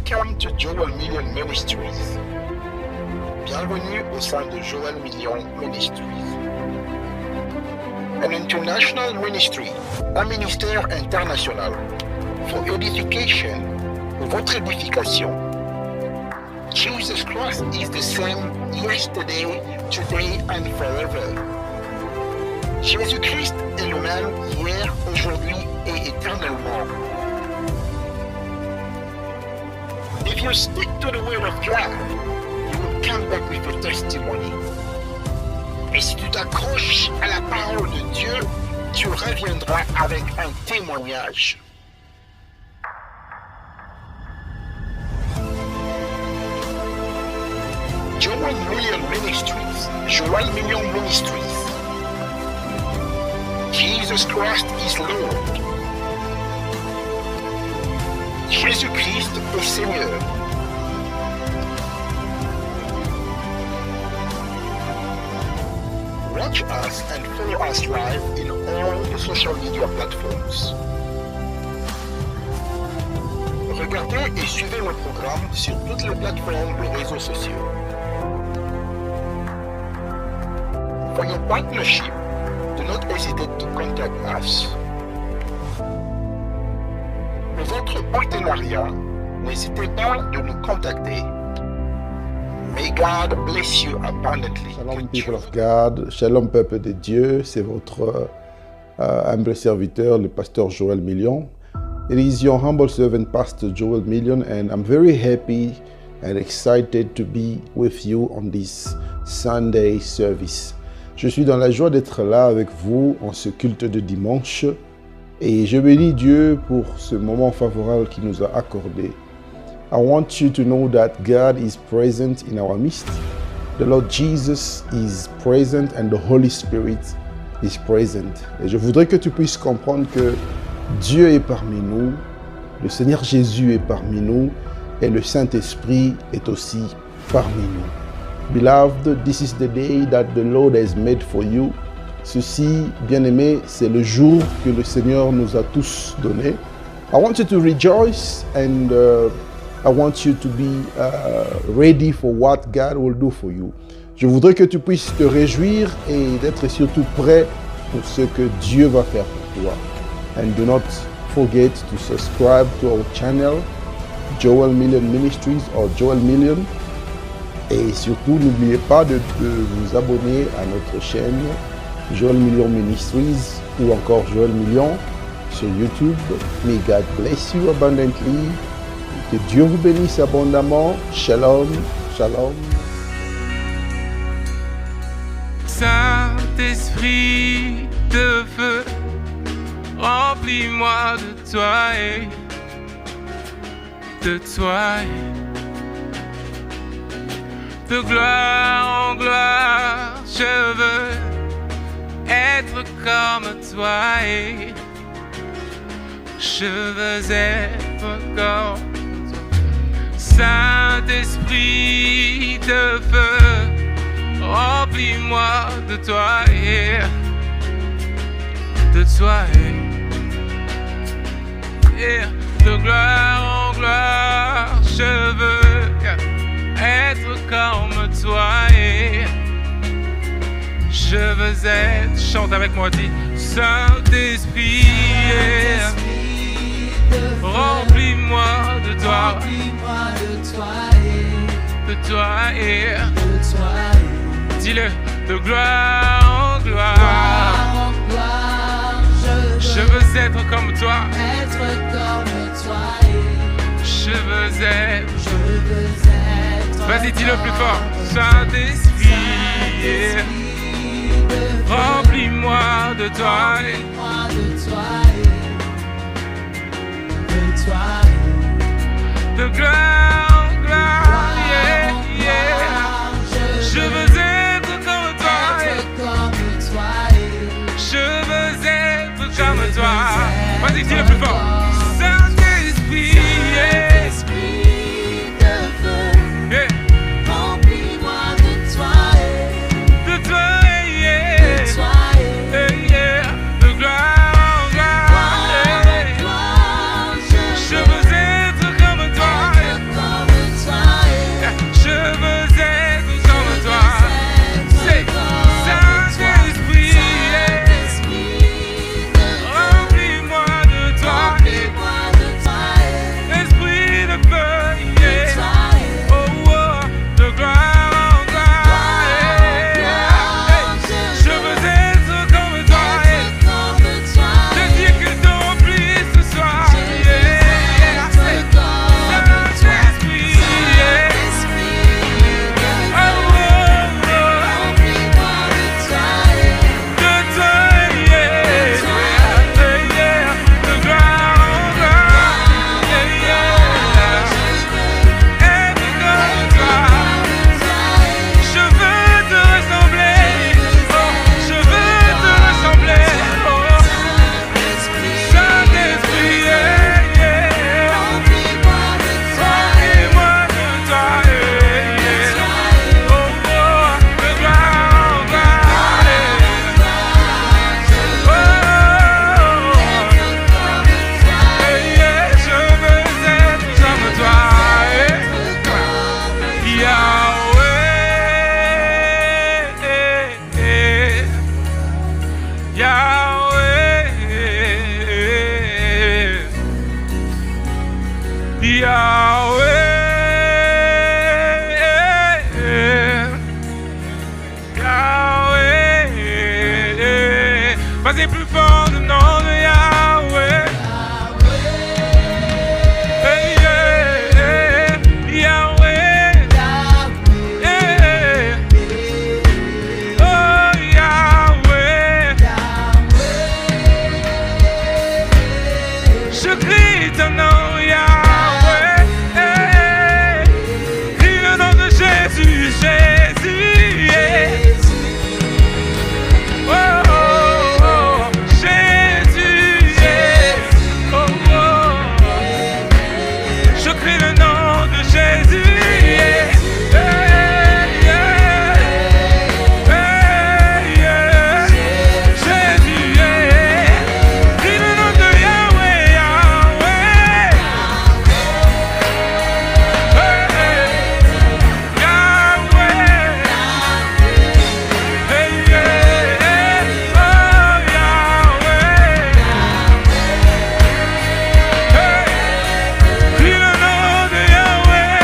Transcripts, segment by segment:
Welcome to Joel Million Ministries. Bienvenue au sein de Joel Million Ministries. An international ministry, un ministère international, for edification, pour votre édification. Jesus Christ is the same yesterday, today and forever. Jésus-Christ est le même hier, aujourd'hui et éternellement. If you stick to the word of God, you will come back with a testimony. Et si tu t'accroches à la parole de Dieu, tu reviendras avec un témoignage. Joel Million Ministries. Joel Million Ministries. Jesus Christ is Lord. Jésus-Christ est Seigneur. Watch us and follow us live in all the social media platforms. Regardez et suivez nos programmes sur toutes les plateformes de réseaux sociaux. For your partnership, do not hesitate to contact us. Pour votre partenariat, n'hésitez pas de nous contacter. May God bless you abundantly. Shalom people of God, shalom peuple de Dieu, c'est votre humble serviteur, le pasteur Joel Million. It is your humble servant, Pastor Joel Million, and I'm very happy and excited to be with you on this Sunday service. Je suis dans la joie d'être là avec vous en ce culte de dimanche et je bénis Dieu pour ce moment favorable qu'il nous a accordé. I want you to know that God is present in our midst. The Lord Jesus is present and the Holy Spirit is present. Et je voudrais que tu puisses comprendre que Dieu est parmi nous, le Seigneur Jésus est parmi nous et le Saint-Esprit est aussi parmi nous. Beloved, this is the day that the Lord has made for you. Ceci, bien-aimé, c'est le jour que le Seigneur nous a tous donné. I want you to rejoice and I want you to be ready for what God will do for you. Je voudrais que tu puisses te réjouir et d'être surtout prêt pour ce que Dieu va faire pour toi. And do not forget to subscribe to our channel, Joel Million Ministries or Joel Million. Et surtout, n'oubliez pas de vous abonner à notre chaîne Joel Million Ministries ou encore Joel Million sur YouTube. May God bless you abundantly. Que Dieu vous bénisse abondamment. Shalom, shalom. Saint-Esprit de feu, remplis-moi de toi et de toi. De gloire en gloire, je veux être comme toi et je veux être comme toi. Saint-Esprit de feu, remplis-moi de toi et de toi et de gloire en gloire, je veux être comme toi et je veux être, chante avec moi, dis Saint-Esprit, remplis-moi de toi et dis-le, de gloire en gloire, je veux être comme toi, je veux être, vas-y, dis-le plus fort. Saint-Esprit, remplis-moi de toi. De gloire en gloire, yeah, yeah. Je veux être comme toi. Je veux être comme toi. Vas-y, dis-le plus fort. Saint-Esprit, yeah. Je veux être comme toi. Yahweh. Yahweh. Vas-y plus fort le nom de Yahweh. Hey, yeah, Yahweh. Yeah. Oh Yahweh. Je crie ton nom Yahweh. Crie le nom de Jésus, Jésus. Yeah. Oh, oh, oh, Jésus, yeah. Oh, oh. Je crie le nom de Jésus, yeah. Hey, yeah. Hey, yeah. Jésus, yeah. Crie le nom de Yahweh, Yahweh. Hey, hey. Yahweh. Hey, yeah. Oh, Yahweh. Hey. Crie le nom de Yahweh.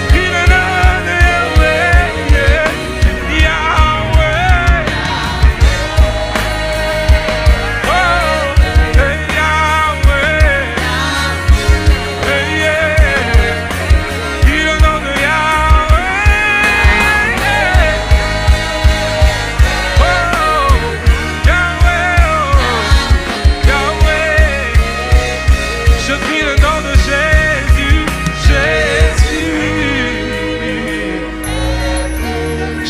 Crie le nom de Yahweh. Yeah. Yahweh. Oh, hey, Yahweh. Hey, yeah. Crie le nom de Yahweh. Oh, Yahweh, oh, Yahweh. Je crie le nom de Jésus, Jésus.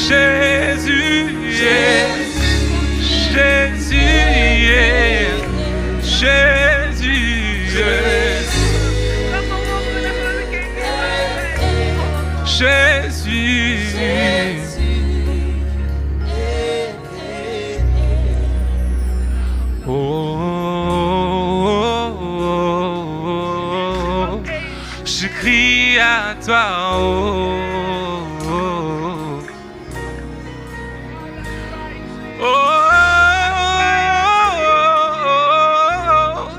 Jésus, yeah. Jésus, yeah. Jésus, yeah. Jésus. Oh, oh, oh, oh. Je crie à toi, oh, oh, oh, oh.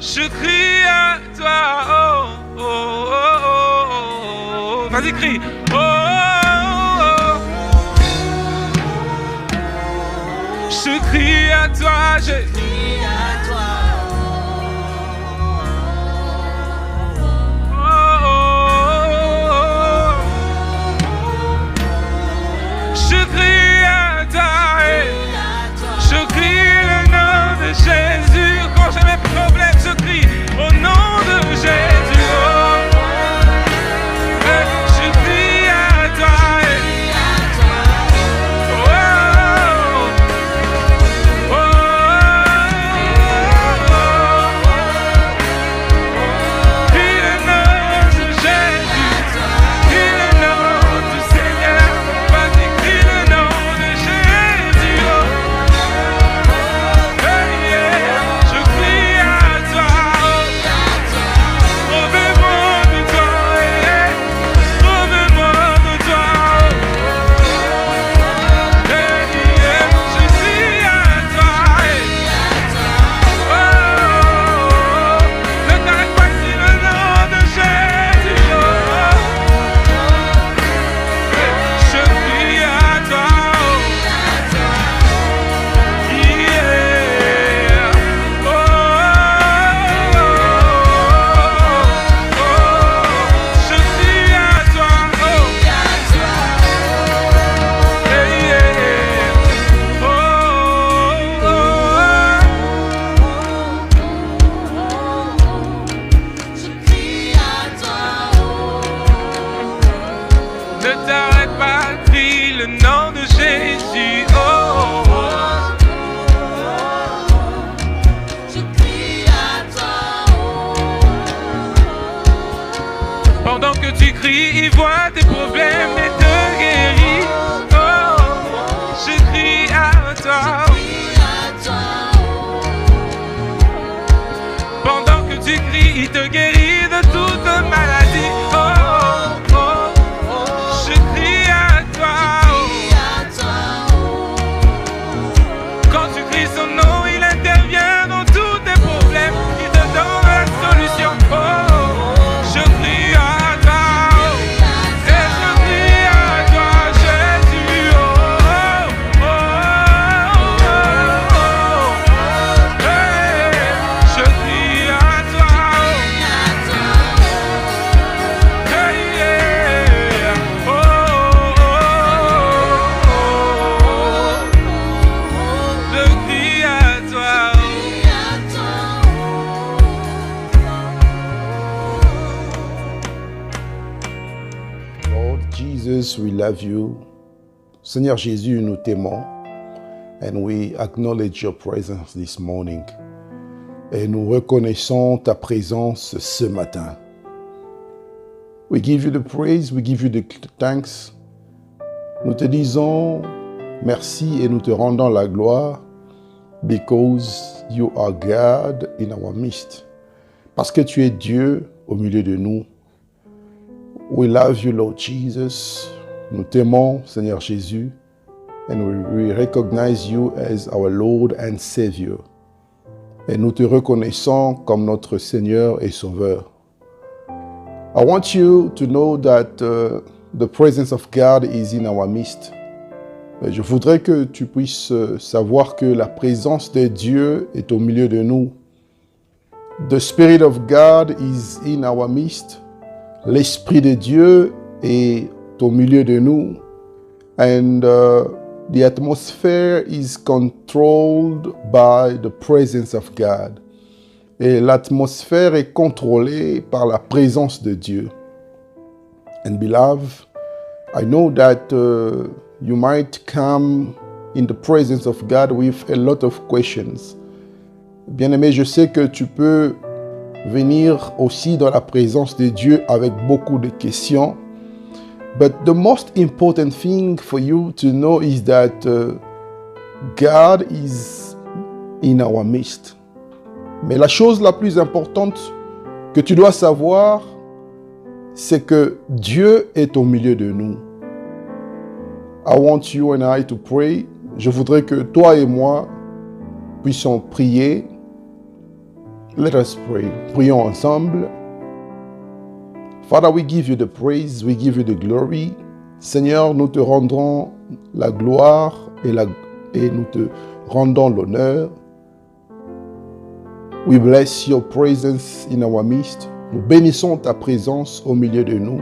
Je crie à toi, oh, oh, oh, oh. Vas-y, crie, oh, oh, oh. Je crie à toi, Jésus. Je crie à toi, je crie le nom de Jésus. Quand j'ai mes problèmes, je crie au nom de Jésus. Oh. Je crie à toi. Oh. Oh. Crie le nom de Jésus. Crie le nom du Seigneur. Vas-y, crie le nom de Jésus. Oh. Hey, yeah. Je crie à toi. Trouve-moi de toi. Yeah. Trouve-moi de toi. Hey, yeah. Je crie à toi. Oh. Ne t'arrête pas, crie le nom de Jésus. Oh. Je crie à toi, yeah. Oh, je crie à toi, Ne t'arrête pas, crie le nom de Jésus. Oh, oh, Pendant que tu cries, il voit tes problèmes et te guérit. Oh, je crie à toi. Pendant que tu cries, il te guérit de toute maladie. Oh, oh, oh. Je crie à toi. Quand tu cries son nom, il intervient dans tous tes problèmes. Il te donne la solution. Oh, oh, oh. Jesus, we love you. Seigneur Jésus, nous t'aimons. And we acknowledge your presence this morning. Et nous reconnaissons ta présence ce matin. We give you the praise, we give you the thanks. Nous te disons merci et nous te rendons la gloire because you are God in our midst. Parce que tu es Dieu au milieu de nous. We love you, Lord Jesus. Nous t'aimons, Seigneur Jésus. And we recognize you as our Lord and Savior. Et nous te reconnaissons comme notre Seigneur et Sauveur. I want you to know that the presence of God is in our midst. Et je voudrais que tu puisses savoir que la présence de Dieu est au milieu de nous. The Spirit of God is in our midst. L'Esprit de Dieu est au milieu de nous. And the atmosphere is controlled by the presence of God. Et l'atmosphère est contrôlée par la présence de Dieu. And beloved, I know that you might come in the presence of God with a lot of questions. Bien-aimé, je sais que tu peux venir aussi dans la présence de Dieu avec beaucoup de questions. But the most important thing for you to know is that God is in our midst. Mais la chose la plus importante que tu dois savoir, c'est que Dieu est au milieu de nous. I want you and I to pray. Je voudrais que toi et moi puissions prier. Let us pray. Prions ensemble. Father, we give you the praise, we give you the glory. Seigneur, nous te rendons la gloire et nous te rendons l'honneur. We bless your presence in our midst. Nous bénissons ta présence au milieu de nous.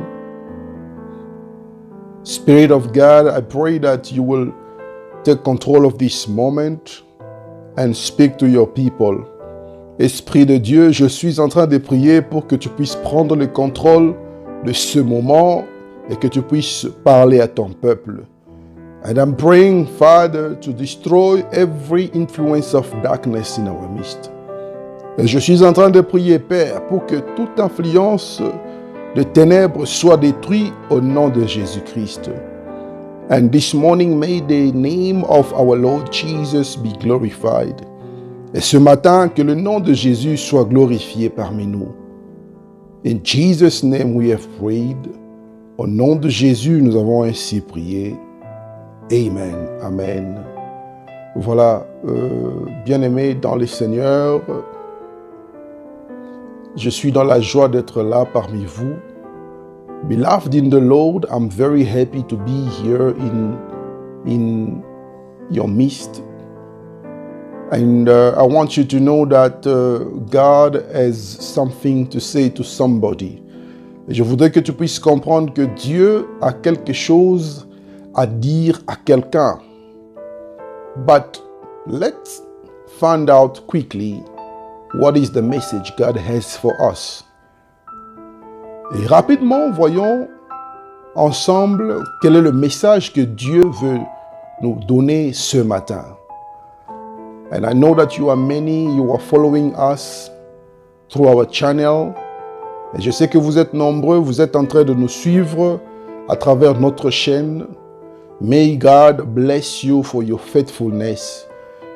Spirit of God, I pray that you will take control of this moment and speak to your people. Esprit de Dieu, je suis en train de prier pour que tu puisses prendre le contrôle de ce moment et que tu puisses parler à ton peuple. And I'm praying, Father, to destroy every influence of darkness in our midst. Et je suis en train de prier, Père, pour que toute influence de ténèbres soit détruite au nom de Jésus-Christ. And this morning, may the name of our Lord Jesus be glorified. Et ce matin, que le nom de Jésus soit glorifié parmi nous. In Jesus' name we have prayed. Au nom de Jésus, nous avons ainsi prié. Amen. Amen. Voilà, bien-aimés dans le Seigneur, je suis dans la joie d'être là parmi vous. Beloved in the Lord, I'm very happy to be here in your midst. And I want you to know that God has something to say to somebody. Et je voudrais que tu puisses comprendre que Dieu a quelque chose à dire à quelqu'un. But let's find out quickly what is the message God has for us. Et rapidement, voyons ensemble quel est le message que Dieu veut nous donner ce matin. And I know that you are following us through our channel. Et je sais que vous êtes nombreux, vous êtes en train de nous suivre à travers notre chaîne. May God bless you for your faithfulness.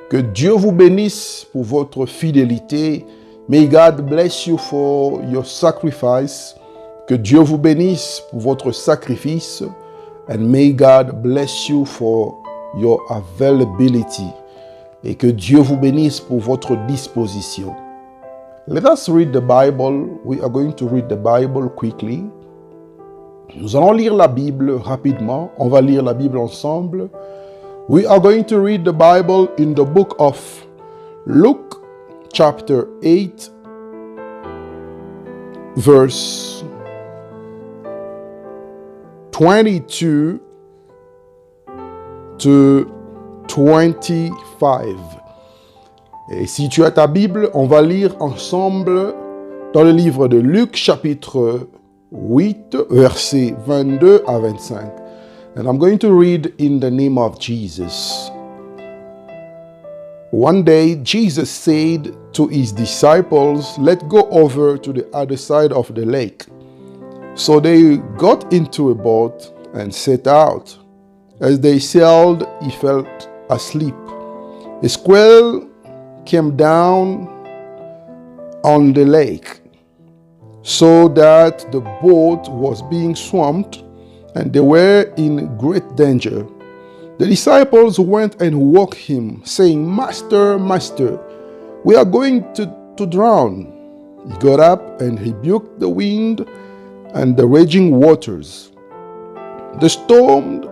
Que Dieu vous bénisse pour votre fidélité. May God bless you for your sacrifice. Que Dieu vous bénisse pour votre sacrifice. And may God bless you for your availability. Et que Dieu vous bénisse pour votre disposition. Let us read the Bible. We are going to read the Bible quickly. Nous allons lire la Bible rapidement. On va lire la Bible ensemble. We are going to read the Bible in the book of Luke, chapter 8, verse 22 to 25. Et si tu as ta Bible, on va lire ensemble dans le livre de Luc, chapitre 8, versets 22 à 25. And I'm going to read in the name of Jesus. One day, Jesus said to his disciples, "Let's go over to the other side of the lake." So they got into a boat and set out. As they sailed, he fell asleep. A squall came down on the lake, so that the boat was being swamped, and they were in great danger. The disciples went and woke him, saying, "Master, Master, we are going to drown." He got up and rebuked the wind and the raging waters. The storm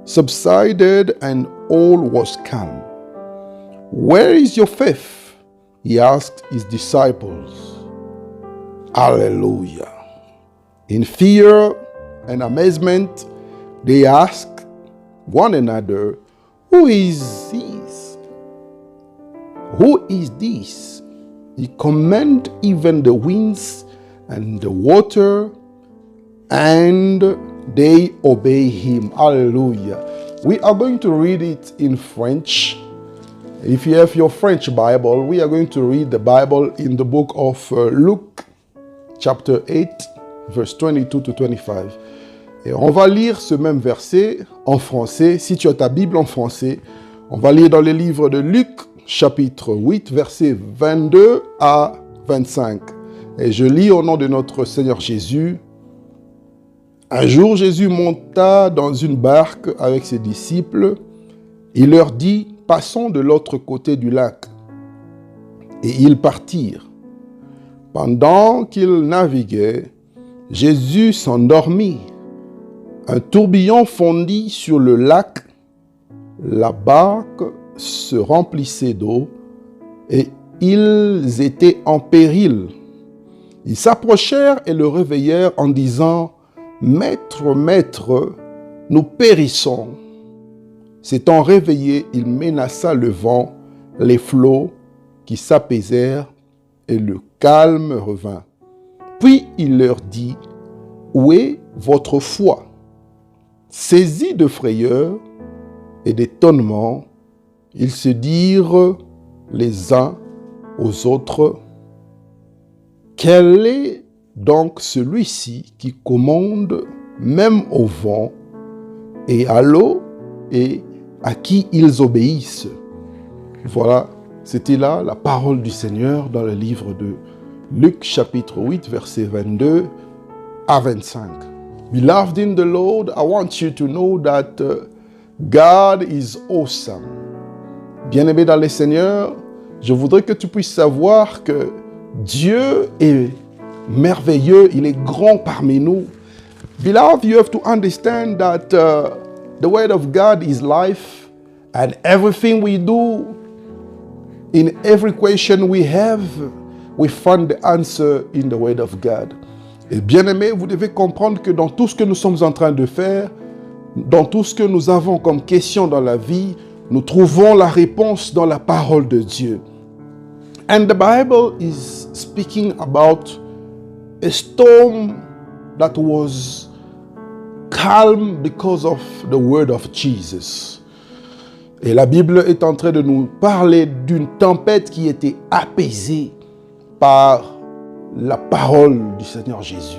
subsided and all was calm. "Where is your faith?" he asked his disciples. Hallelujah. In fear and amazement, they asked one another, "Who is this? Who is this? He commands even the winds and the water, and they obey him." Hallelujah. We are going to read it in French. If you have your French Bible, we are going to read the Bible in the book of Luke, chapter 8, verse 22 to 25. Et on va lire ce même verset en français. Si tu as ta Bible en français, on va lire dans le livre de Luc, chapitre 8, versets 22 à 25. Et je lis au nom de notre Seigneur Jésus. Un jour, Jésus monta dans une barque avec ses disciples. Il leur dit, « Passons de l'autre côté du lac. » Et ils partirent. Pendant qu'ils naviguaient, Jésus s'endormit. Un tourbillon fondit sur le lac. La barque se remplissait d'eau et ils étaient en péril. Ils s'approchèrent et le réveillèrent en disant, « Maître, Maître, nous périssons. » S'étant réveillé, il menaça le vent, les flots qui s'apaisèrent et le calme revint. Puis il leur dit, « Où est votre foi ?» Saisis de frayeur et d'étonnement, ils se dirent les uns aux autres, « Quel est donc celui-ci qui commande même au vent et à l'eau et à qui ils obéissent ?» Voilà, c'était là la parole du Seigneur dans le livre de Luc chapitre 8, versets 22 à 25. Beloved in the Lord, I want you to know that God is awesome. Bien-aimé dans le Seigneur, je voudrais que tu puisses savoir que Dieu est merveilleux, il est grand parmi nous. Beloved, you have to understand that the word of God is life, and everything we do, in every question we have, we find the answer in the word of God. Et bien-aimés, vous devez comprendre que dans tout ce que nous sommes en train de faire, dans tout ce que nous avons comme question dans la vie, nous trouvons la réponse dans la parole de Dieu. And the Bible is speaking about a storm that was calm because of the word of Jesus. Et la Bible est en train de nous parler d'une tempête qui était apaisée par la parole du Seigneur Jésus.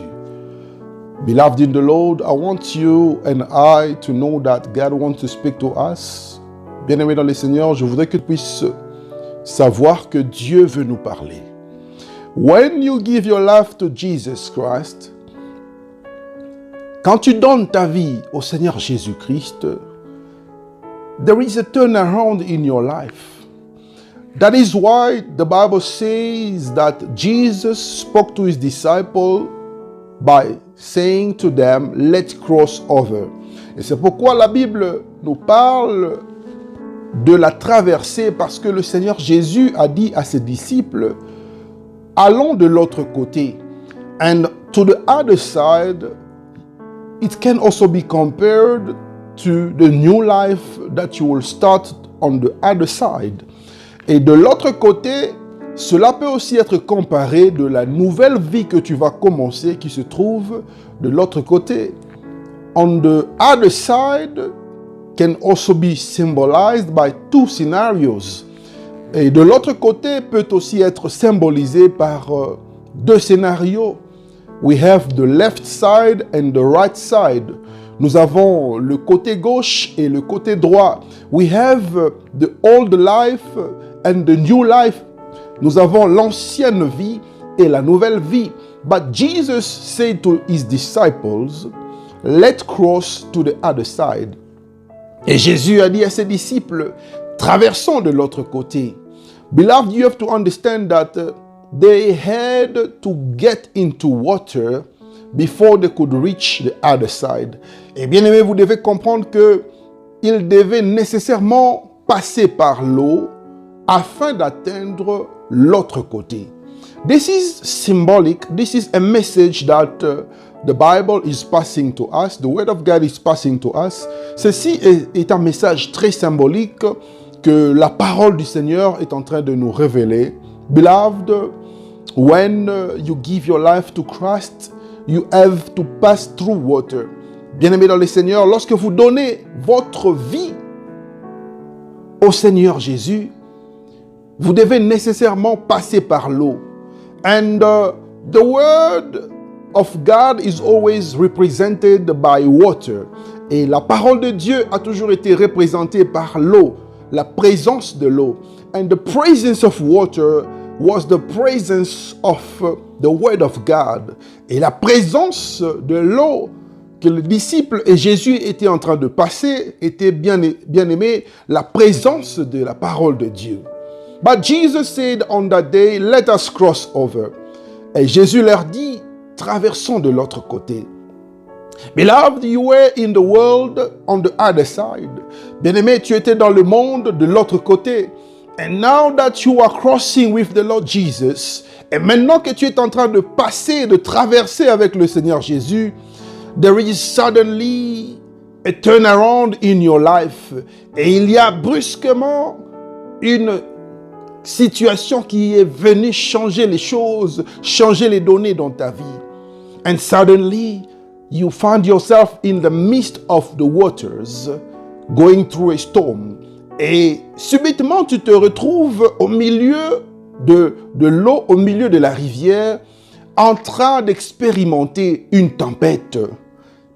Beloved in the Lord, I want you and I to know that God wants to speak to us. Bien-aimé dans le Seigneur, je voudrais que tu puisses savoir que Dieu veut nous parler. When you give your life to Jesus Christ, quand tu donnes ta vie au Seigneur Jésus-Christ, there is a turnaround in your life. That is why the Bible says that Jesus spoke to his disciples by saying to them, let's cross over. Et c'est pourquoi la Bible nous parle de la traversée, parce que le Seigneur Jésus a dit à ses disciples, allons de l'autre côté. And to the other side, it can also be compared to the new life that you will start on the other side. Et de l'autre côté, cela peut aussi être comparé de la nouvelle vie que tu vas commencer qui se trouve de l'autre côté. On the other side can also be symbolized by two scenarios. Et de l'autre côté peut aussi être symbolisé par deux scénarios. We have the left side and the right side. Nous avons le côté gauche et le côté droit. We have the old life and the new life. Nous avons l'ancienne vie et la nouvelle vie. But Jesus said to his disciples, let's cross to the other side. Et Jésus a dit à ses disciples, traversons de l'autre côté. Beloved, you have to understand that they had to get into water before they could reach the other side. Et bien aimé, vous devez comprendre que ils devaient nécessairement passer par l'eau afin d'atteindre l'autre côté. This is symbolic. This is a message that the Bible is passing to us. The Word of God is passing to us. Ceci est un message très symbolique que la parole du Seigneur est en train de nous révéler. Beloved, when you give your life to Christ, you have to pass through water. Bien-aimés dans le Seigneur, lorsque vous donnez votre vie au Seigneur Jésus, vous devez nécessairement passer par l'eau. And the word of God is always represented by water. Et la parole de Dieu a toujours été représentée par l'eau, la présence de l'eau. And the presence of water was the presence of the word of God. Et la présence de l'eau que le disciple et Jésus étaient en train de passer était bien aimé, la présence de la parole de Dieu. But Jesus said on that day, let us cross over. Et Jésus leur dit, traversons de l'autre côté. Beloved, you were in the world on the other side. Bien-aimé, tu étais dans le monde de l'autre côté. And now that you are crossing with the Lord Jesus, et maintenant que tu es en train de passer, de traverser avec le Seigneur Jésus, there is suddenly a turnaround in your life. Et il y a brusquement une situation qui est venue changer les choses, changer les données dans ta vie. And suddenly, you find yourself in the midst of the waters, going through a storm. Et subitement, tu te retrouves au milieu de l'eau, au milieu de la rivière, en train d'expérimenter une tempête.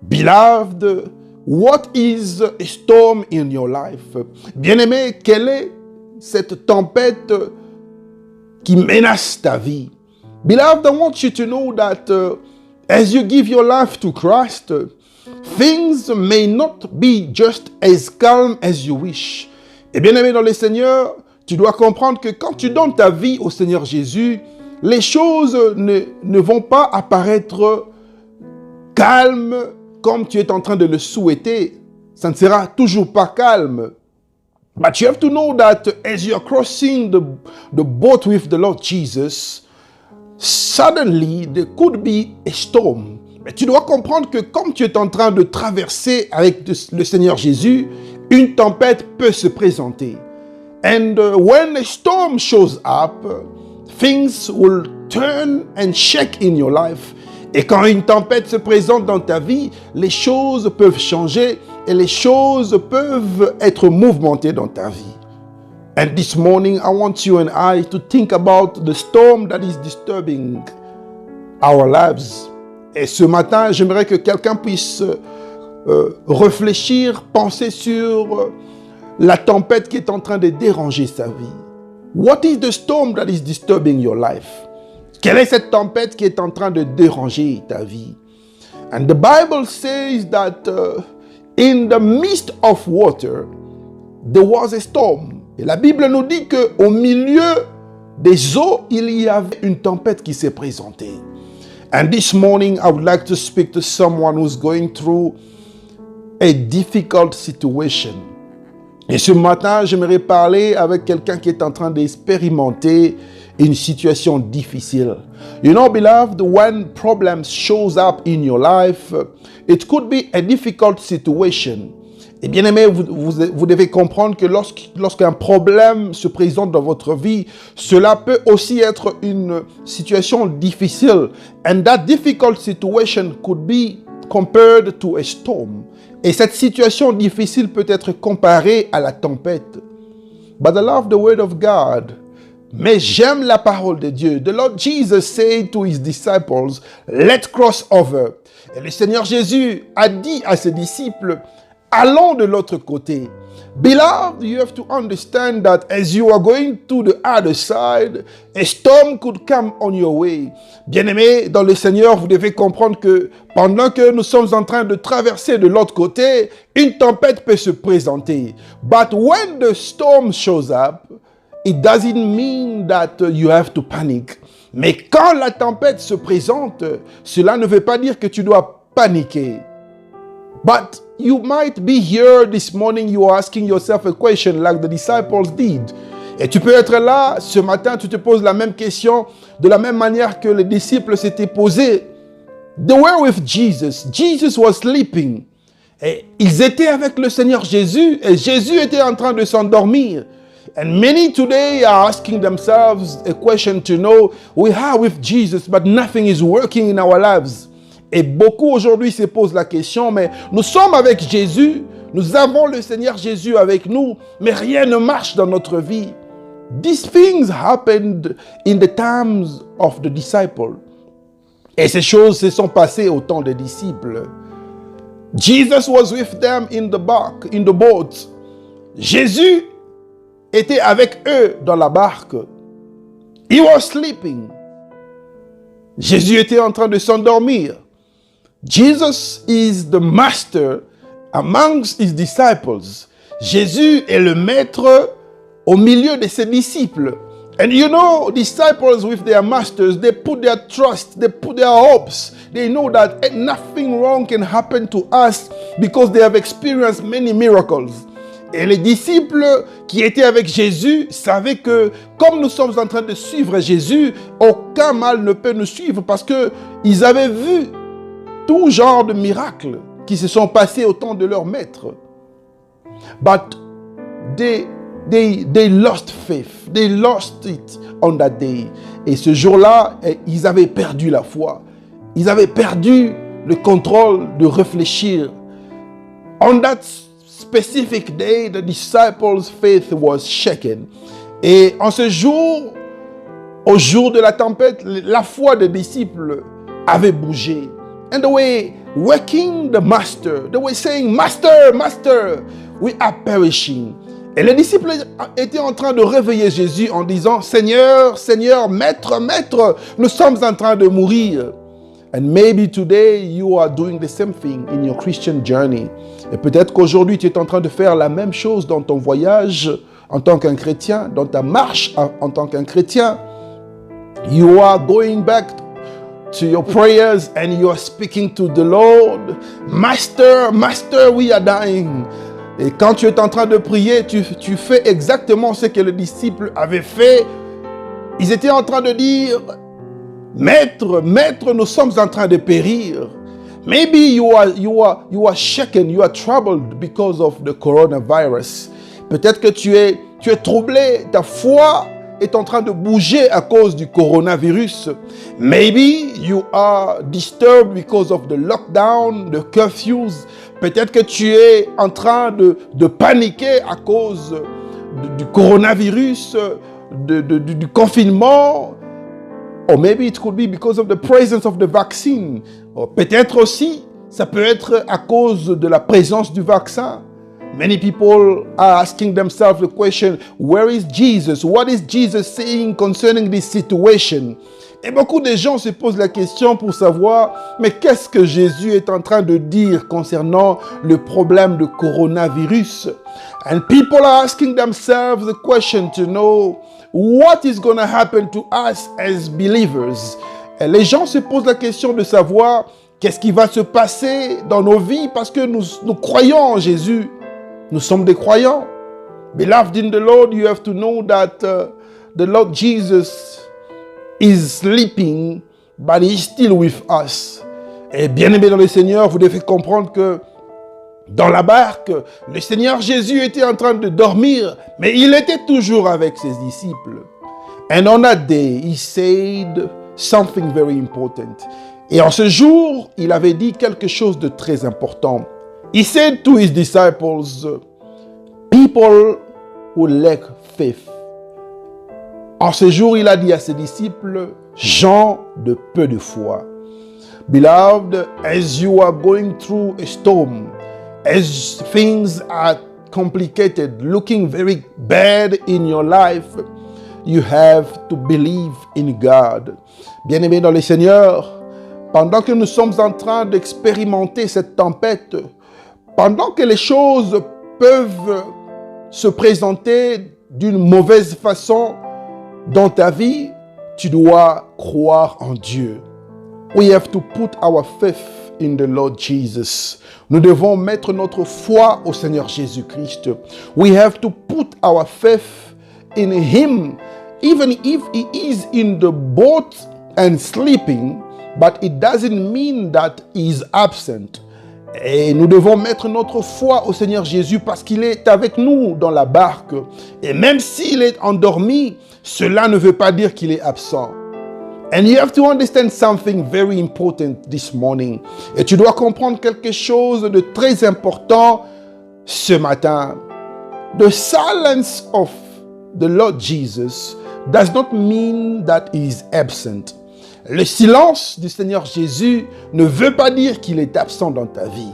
Beloved, what is a storm in your life? Bien-aimé, quelle est cette tempête qui menace ta vie? Beloved, I want you to know that as you give your life to Christ, things may not be just as calm as you wish. Et bien aimé dans le Seigneur, tu dois comprendre que quand tu donnes ta vie au Seigneur Jésus, les choses ne vont pas apparaître calmes comme tu es en train de le souhaiter. Ça ne sera toujours pas calme. But you have to know that as you are crossing the boat with the Lord Jesus, suddenly there could be a storm. Mais tu dois comprendre que comme tu es en train de traverser avec le Seigneur Jésus, une tempête peut se présenter. And when a storm shows up, things will turn and shake in your life. Et quand une tempête se présente dans ta vie, les choses peuvent changer et les choses peuvent être mouvementées dans ta vie. And this morning, I want you and I to think about the storm that is disturbing our lives. Et ce matin, j'aimerais que quelqu'un puisse réfléchir, penser sur la tempête qui est en train de déranger sa vie. What is the storm that is disturbing your life? Quelle est cette tempête qui est en train de déranger ta vie? And the Bible says that in the midst of water, there was a storm. Et la Bible nous dit qu'au milieu des eaux, il y avait une tempête qui s'est présentée. And this morning, I would like to speak to someone who's going through a difficult situation. Et ce matin, j'aimerais parler avec quelqu'un qui est en train d'expérimenter une situation difficile. You know, beloved, when problems shows up in your life, it could be a difficult situation. Et bien aimé, vous devez comprendre que lorsqu'un problème se présente dans votre vie, cela peut aussi être une situation difficile. And that difficult situation could be compared to a storm. Et cette situation difficile peut être comparée à la tempête. But I love the word of God. Mais j'aime la parole de Dieu. The Lord Jesus said to his disciples, let's cross over. Et le Seigneur Jésus a dit à ses disciples, allons de l'autre côté. Beloved, you have to understand that as you are going to the other side, a storm could come on your way. Bien-aimés, dans le Seigneur, vous devez comprendre que pendant que nous sommes en train de traverser de l'autre côté, une tempête peut se présenter. But when the storm shows up, it doesn't mean that you have to panic. Mais quand la tempête se présente, cela ne veut pas dire que tu dois paniquer. But you might be here this morning, you are asking yourself a question like the disciples did. Et tu peux être là, ce matin, tu te poses la même question, de la même manière que les disciples s'étaient posés. They were with Jesus. Jesus was sleeping. Et ils étaient avec le Seigneur Jésus, et Jésus était en train de s'endormir. And many today are asking themselves a question to know, we are with Jesus, but nothing is working in our lives. Et beaucoup aujourd'hui se posent la question, mais nous sommes avec Jésus, nous avons le Seigneur Jésus avec nous, mais rien ne marche dans notre vie. These things happened in the times of the disciples. Et ces choses se sont passées au temps des disciples. Jesus was with them in the boat. Jésus était avec eux dans la barque. He was sleeping. Jésus était en train de s'endormir. Jesus is the master amongst his disciples. Jésus est le maître au milieu de ses disciples. And you know, disciples with their masters, they put their trust, they put their hopes. They know that nothing wrong can happen to us because they have experienced many miracles. Et les disciples qui étaient avec Jésus savaient que comme nous sommes en train de suivre Jésus, aucun mal ne peut nous suivre parce qu'ils avaient vu tout genre de miracles qui se sont passés au temps de leur maître. But they lost faith. They lost it on that day. Et ce jour-là, ils avaient perdu la foi. Ils avaient perdu le contrôle de réfléchir. On that specific day, the disciples' faith was shaken. Et en ce jour, au jour de la tempête, la foi des disciples avait bougé. And they were waking the master. They were saying, Master, Master, we are perishing. Et les disciples étaient en train de réveiller Jésus en disant, Seigneur, Seigneur, Maître, Maître, nous sommes en train de mourir. And maybe today you are doing the same thing in your Christian journey. Et peut-être qu'aujourd'hui tu es en train de faire la même chose dans ton voyage en tant qu'un chrétien, dans ta marche en tant qu'un chrétien. You are going back to your prayers and you are speaking to the Lord. Master, Master, we are dying. Et quand tu es en train de prier, tu fais exactement ce que les disciples avaient fait. Ils étaient en train de dire, Maître, Maître, nous sommes en train de périr. Maybe you are shaken, you are troubled because of the coronavirus. Peut-être que tu es troublé, ta foi est en train de bouger à cause du coronavirus. Maybe you are disturbed because of the lockdown, the curfews. Peut-être que tu es en train de paniquer à cause du coronavirus, du confinement. Or maybe it could be because of the presence of the vaccine. Or peut-être aussi, ça peut être à cause de la présence du vaccin. Many people are asking themselves the question, where is Jesus? What is Jesus saying concerning this situation? Et beaucoup de gens se posent la question pour savoir, mais qu'est-ce que Jésus est en train de dire concernant le problème de coronavirus? And people are asking themselves the question to know, what is going to happen to us as believers? Et les gens se posent la question de savoir qu'est-ce qui va se passer dans nos vies parce que nous croyons en Jésus. Nous sommes des croyants. Beloved in the Lord, you have to know that the Lord Jesus is sleeping, but he is still with us. Et bien aimé dans le Seigneur, vous devez comprendre que Dans la barque, le Seigneur Jésus était en train de dormir, mais il était toujours avec ses disciples. And on that day, he said something very important. Et en ce jour, il avait dit quelque chose de très important. He said to his disciples, people who lack faith. En ce jour, il a dit à ses disciples, gens de peu de foi. Beloved, as you are going through a storm, as things are complicated, looking very bad in your life, you have to believe in God. Bien-aimés dans le Seigneur, pendant que nous sommes en train d'expérimenter cette tempête, pendant que les choses peuvent se présenter d'une mauvaise façon dans ta vie, tu dois croire en Dieu. We have to put our faith in the Lord Jesus. Nous devons mettre notre foi au Seigneur Jésus-Christ. We have to put our faith in Him, even if He is in the boat and sleeping, but it doesn't mean that He is absent. Et nous devons mettre notre foi au Seigneur Jésus parce qu'il est avec nous dans la barque. Et même s'il est endormi, cela ne veut pas dire qu'il est absent. And you have to understand something very important this morning. Et tu dois comprendre quelque chose de très important ce matin. The silence of the Lord Jesus does not mean that he is absent. Le silence du Seigneur Jésus ne veut pas dire qu'il est absent dans ta vie.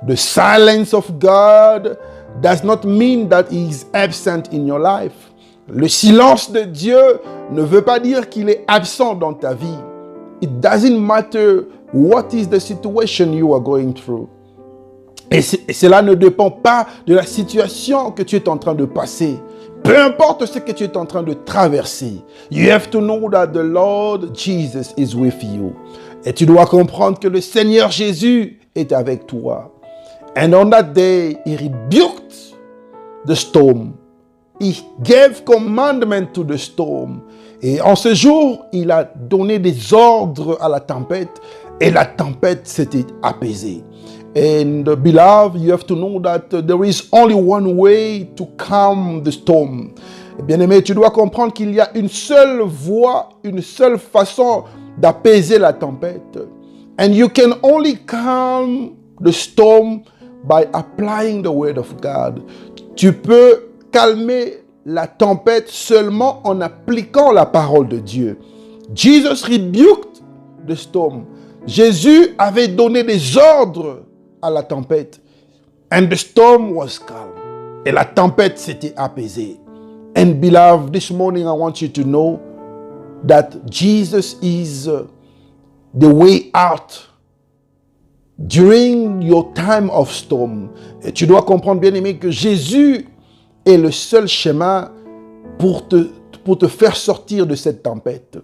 The silence of God does not mean that he is absent in your life. Le silence de Dieu ne veut pas dire qu'il est absent dans ta vie. It doesn't matter what is the situation you are going through. Et cela ne dépend pas de la situation que tu es en train de passer. Peu importe ce que tu es en train de traverser. You have to know that the Lord Jesus is with you. Et tu dois comprendre que le Seigneur Jésus est avec toi. And on that day, he rebuked the storm. He gave commandment to the storm. Et en ce jour, il a donné des ordres à la tempête et la tempête s'était apaisée. And beloved, you have to know that there is only one way to calm the storm. Bien-aimé, tu dois comprendre qu'il y a une seule voie, une seule façon d'apaiser la tempête. And you can only calm the storm by applying the word of God. Tu peux calmer la tempête seulement en appliquant la parole de Dieu. Jesus rebuked the storm. Jésus avait donné des ordres à la tempête. And the storm was calm. Et la tempête s'était apaisée. And beloved, this morning I want you to know that Jesus is the way out during your time of storm. Et tu dois comprendre, bien-aimé, que Jésus est le seul chemin pour te faire sortir de cette tempête.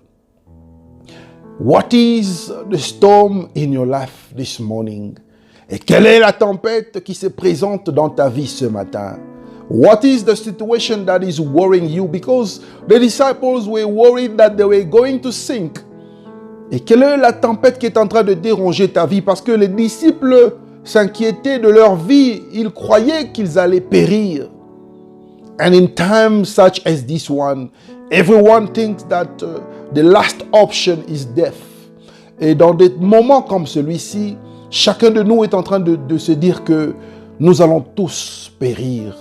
What is the storm in your life this morning? Et quelle est la tempête qui se présente dans ta vie ce matin? What is the situation that is worrying you? Because the disciples were worried that they were going to sink. Et quelle est la tempête qui est en train de déranger ta vie? Parce que les disciples s'inquiétaient de leur vie. Ils croyaient qu'ils allaient périr. And in times such as this one, everyone thinks that the last option is death. Et dans des moments comme celui-ci, chacun de nous est en train de se dire que nous allons tous périr.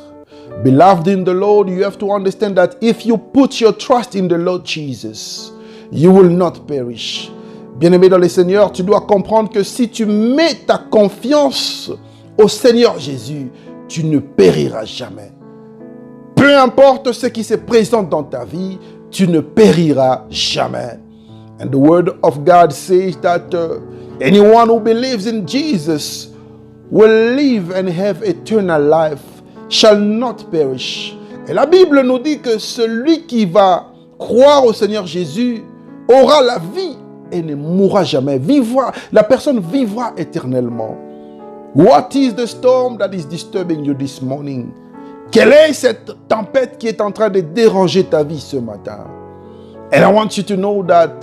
Beloved in the Lord, you have to understand that if you put your trust in the Lord Jesus, you will not perish. Bien-aimé dans le Seigneur, tu dois comprendre que si tu mets ta confiance au Seigneur Jésus, tu ne périras jamais. Peu importe ce qui se présente dans ta vie, tu ne périras jamais. And the word of God says that anyone who believes in Jesus will live and have eternal life, shall not perish. Et la Bible nous dit que celui qui va croire au Seigneur Jésus aura la vie et ne mourra jamais. La personne vivra éternellement. What is the storm that is disturbing you this morning? Quelle est cette tempête qui est en train de déranger ta vie ce matin? And I want you to know that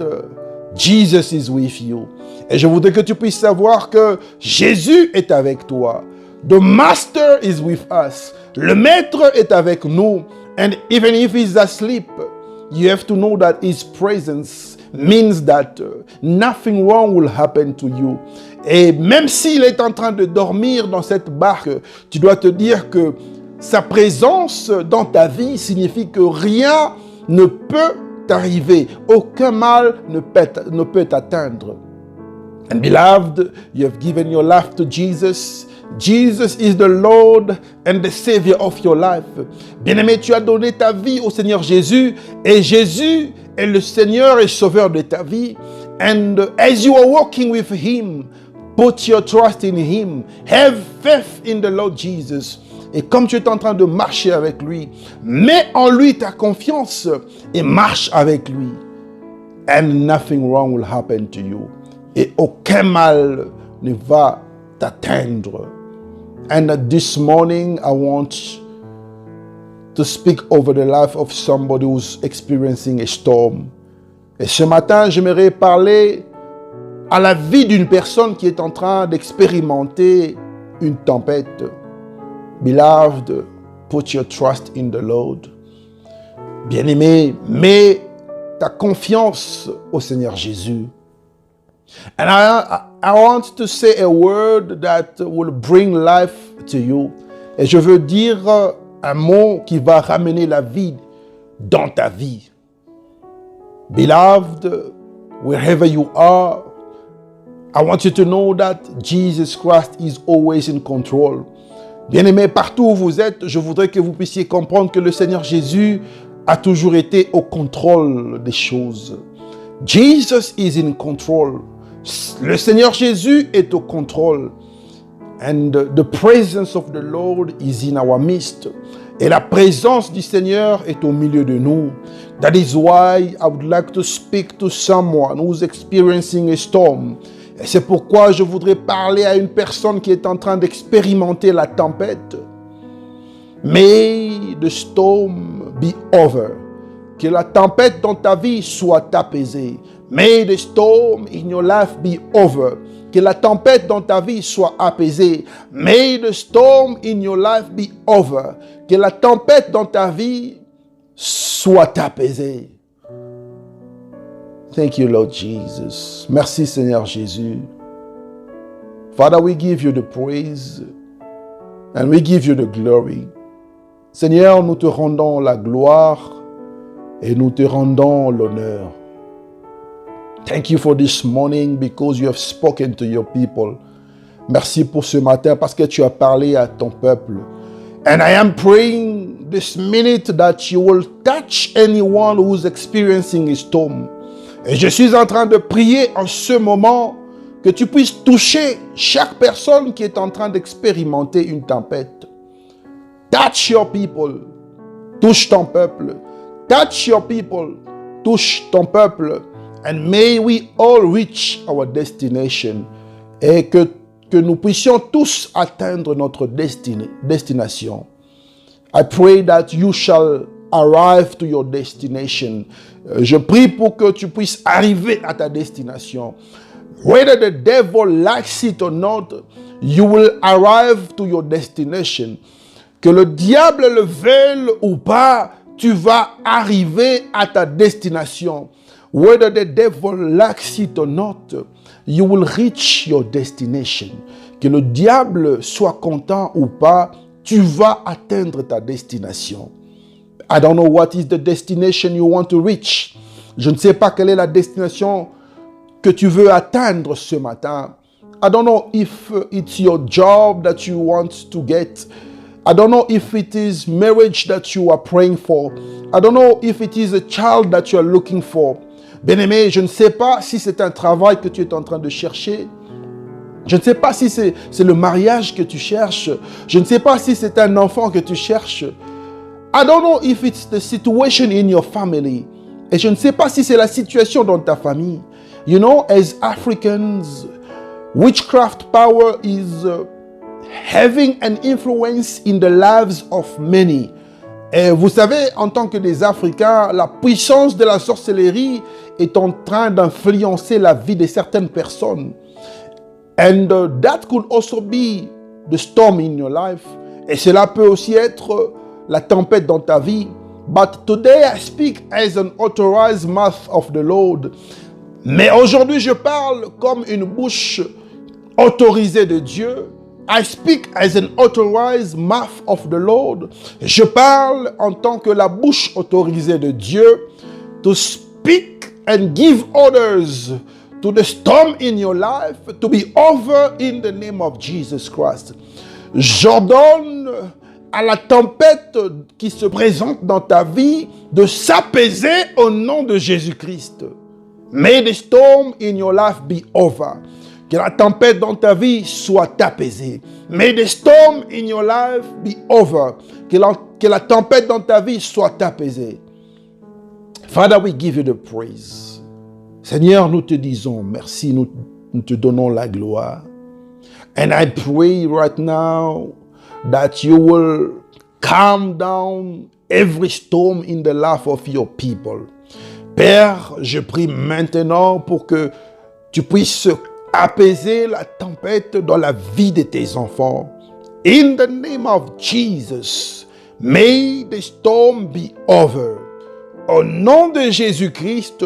Jesus is with you. Et je voudrais que tu puisses savoir que Jésus est avec toi. The master is with us. Le maître est avec nous. And even if he's asleep, you have to know that his presence means that nothing wrong will happen to you. Et même s'il est en train de dormir dans cette barque, tu dois te dire que sa présence dans ta vie signifie que rien ne peut t'arriver. Aucun mal ne peut t'atteindre. And beloved, you have given your life to Jesus. Jesus is the Lord and the Savior of your life. Bien-aimé, tu as donné ta vie au Seigneur Jésus et Jésus est le Seigneur et Sauveur de ta vie. And as you are walking with Him, put your trust in Him. Have faith in the Lord Jesus. Et comme tu es en train de marcher avec lui, mets en lui ta confiance et marche avec lui. And nothing wrong will happen to you. Et aucun mal ne va t'atteindre. And this morning, I want to speak over the life of somebody who's experiencing a storm. Et ce matin, j'aimerais parler à la vie d'une personne qui est en train d'expérimenter une tempête. Beloved, put your trust in the Lord. Bien-aimé, mets ta confiance au Seigneur Jésus. And I want to say a word that will bring life to you. Et je veux dire un mot qui va ramener la vie dans ta vie. Beloved, wherever you are, I want you to know that Jesus Christ is always in control. Bien-aimés, partout où vous êtes, je voudrais que vous puissiez comprendre que le Seigneur Jésus a toujours été au contrôle des choses. Jesus is in control. Le Seigneur Jésus est au contrôle. And the presence of the Lord is in our midst. Et la présence du Seigneur est au milieu de nous. That is why I would like to speak to someone who's experiencing a storm. Et c'est pourquoi je voudrais parler à une personne qui est en train d'expérimenter la tempête. May the storm be over. Que la tempête dans ta vie soit apaisée. May the storm in your life be over. Que la tempête dans ta vie soit apaisée. May the storm in your life be over. Que la tempête dans ta vie soit apaisée. Thank you, Lord Jesus. Merci, Seigneur Jésus. Father, we give you the praise and we give you the glory. Seigneur, nous te rendons la gloire et nous te rendons l'honneur. Thank you for this morning because you have spoken to your people. Merci pour ce matin parce que tu as parlé à ton peuple. And I am praying this minute that you will touch anyone who's experiencing a storm. Et je suis en train de prier en ce moment que tu puisses toucher chaque personne qui est en train d'expérimenter une tempête. Touch your people. Touche ton peuple. Touch your people. Touche ton peuple. And may we all reach our destination. Et que nous puissions tous atteindre notre destination. I pray that you shall arrive to your destination. Je prie pour que tu puisses arriver à ta destination. Whether the devil likes it or not, you will arrive to your destination. Que le diable le veuille ou pas, tu vas arriver à ta destination. Whether the devil likes it or not, you will reach your destination. Que le diable soit content ou pas, tu vas atteindre ta destination. I don't know what is the destination you want to reach. Je ne sais pas quelle est la destination que tu veux atteindre ce matin. I don't know if it's your job that you want to get. I don't know if it is marriage that you are praying for. I don't know if it is a child that you are looking for. Bien-aimé, je ne sais pas si c'est un travail que tu es en train de chercher. Je ne sais pas si c'est le mariage que tu cherches. Je ne sais pas si c'est un enfant que tu cherches. I don't know if it's the situation in your family. Et je ne sais pas si c'est la situation dans ta famille. You know, as Africans, witchcraft power is having an influence in the lives of many. Et vous savez, en tant que des Africains, la puissance de la sorcellerie est en train d'influencer la vie de certaines personnes. And that could also be the storm in your life. Et cela peut aussi être la tempête dans ta vie. But today I speak as an authorized mouth of the Lord. Mais aujourd'hui, je parle comme une bouche autorisée de Dieu. I speak as an authorized mouth of the Lord. Je parle en tant que la bouche autorisée de Dieu to speak and give orders to the storm in your life to be over in the name of Jesus Christ. J'ordonne à la tempête qui se présente dans ta vie de s'apaiser au nom de Jésus-Christ. May the storm in your life be over. Que la tempête dans ta vie soit apaisée. May the storm in your life be over. Que la tempête dans ta vie soit apaisée. Father, we give you the praise. Seigneur, nous te disons merci, nous te donnons la gloire. And I pray right now that you will calm down every storm in the life of your people. Père, je prie maintenant pour que tu puisses apaiser la tempête dans la vie de tes enfants. In the name of Jesus, may the storm be over. Au nom de Jésus-Christ,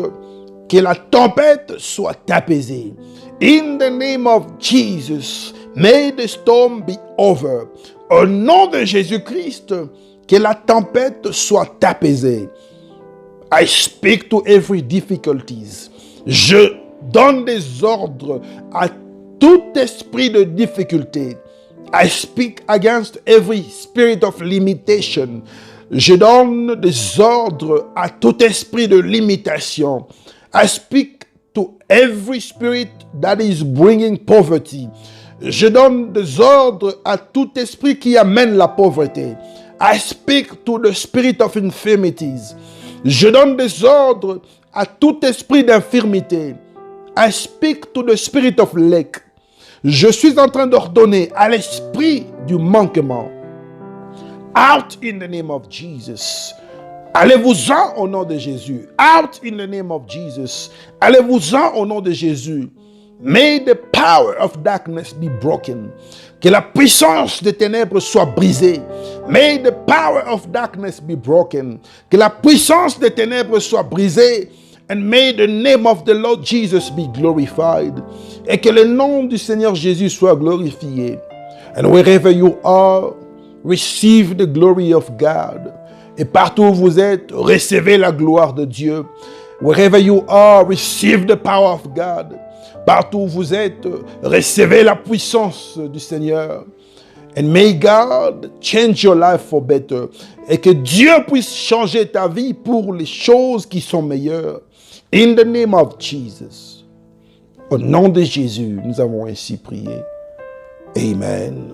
que la tempête soit apaisée. In the name of Jesus, may the storm be over. Au nom de Jésus-Christ, que la tempête soit apaisée. I speak to every difficulties. Je donne des ordres à tout esprit de difficulté. I speak against every spirit of limitation. Je donne des ordres à tout esprit de limitation. I speak to every spirit that is bringing poverty. Je donne des ordres à tout esprit qui amène la pauvreté. I speak to the spirit of infirmities. Je donne des ordres à tout esprit d'infirmité. I speak to the spirit of lack. Je suis en train d'ordonner à l'esprit du manquement. Out in the name of Jesus. Allez-vous-en au nom de Jésus. Out in the name of Jesus. Allez-vous-en au nom de Jésus. May the power of darkness be broken. Que la puissance des ténèbres soit brisée. May the power of darkness be broken. Que la puissance des ténèbres soit brisée. And may the name of the Lord Jesus be glorified. Et que le nom du Seigneur Jésus soit glorifié. And wherever you are, receive the glory of God. Et partout où vous êtes, recevez la gloire de Dieu. Wherever you are, receive the power of God. Partout où vous êtes, recevez la puissance du Seigneur. And may God change your life for better. Et que Dieu puisse changer ta vie pour les choses qui sont meilleures. In the name of Jesus. Au nom de Jésus, nous avons ainsi prié. Amen.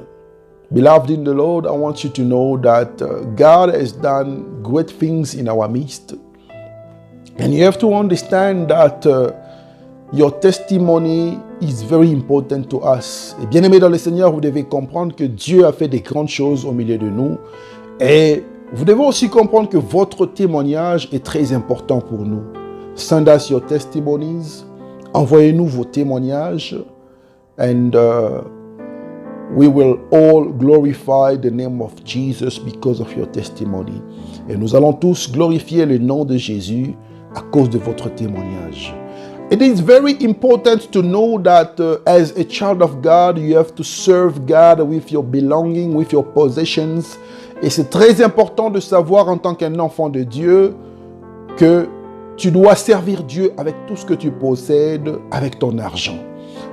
Beloved in the Lord, I want you to know that God has done great things in our midst. And you have to understand that your testimony is very important to us. Et bien aimé dans le Seigneur, vous devez comprendre que Dieu a fait des grandes choses au milieu de nous. Et vous devez aussi comprendre que votre témoignage est très important pour nous. Send us your testimonies. Envoyez-nous vos témoignages. And we will all glorify the name of Jesus because of your testimony. Et nous allons tous glorifier le nom de Jésus à cause de votre témoignage. It is very important to know that as a child of God, you have to serve God with your belonging, with your possessions. Et c'est très important de savoir en tant qu'un enfant de Dieu que tu dois servir Dieu avec tout ce que tu possèdes, avec ton argent.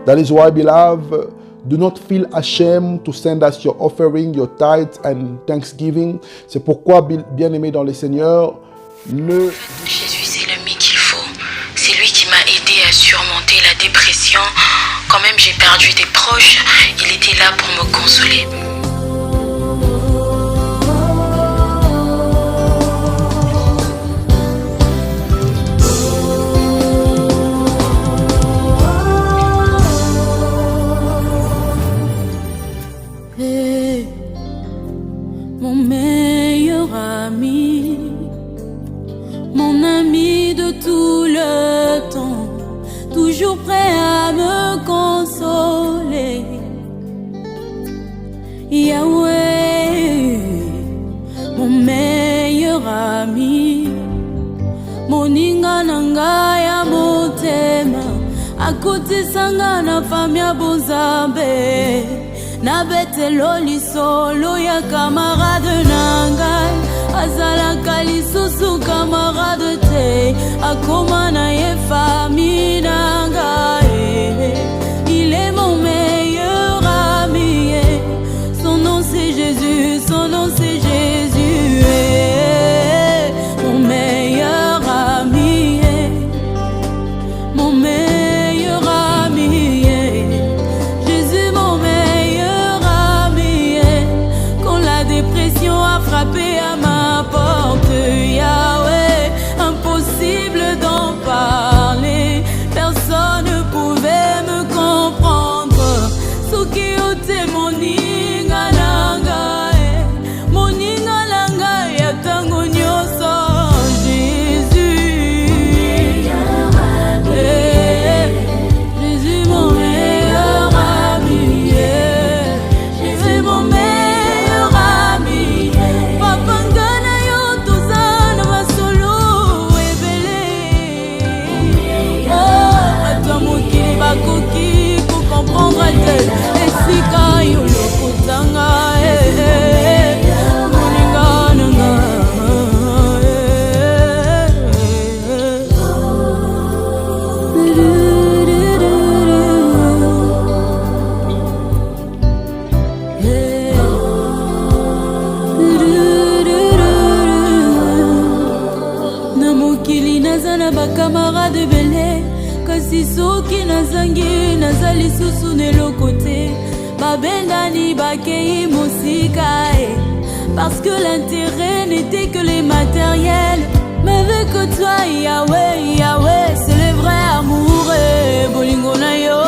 That is why, beloved, do not feel ashamed to send us your offering, your tithes and thanksgiving. C'est pourquoi, bien-aimés dans le Seigneur, Jésus, c'est l'ami qu'il faut. C'est lui qui m'a aidé à surmonter la dépression. Quand même j'ai perdu des proches, il était là pour me consoler. Mon meilleur ami, mon ami de tout le temps, toujours prêt à me consoler. akutisanga na famia bonzambe na betelo lisolo ya camarade nangai azalaka lisusu camarade te akoma na ye famille nangai. Il est mon meilleur ami, son nom c'est Jésus, son nom c'est Jésus, mon meilleur ami, mon meilleur ami, Jésus mon meilleur ami. Quand la dépression a frappé à ma porte, Yahweh, impossible d'en parler, personne ne pouvait me comprendre. Soki ote moninga nanga, moninga nanga ya tango nyoso, Jésus, Jésus mon meilleur ami, Jésus mon meilleur ami. Papa ngana yo tozana masolo ebele, oh ata mokili bakoki ko comprendre te esika yo lokotanga moninga nanga. Na mokili naza na bakamarade ebele, kasi soki nazangi naza lisusu na eloko te. Babendani bakei mosika, parce que l'intérêt n'était que les matériels. Mais avec toi Yahweh, Yahweh c'est le vrai amour, bolingo na yo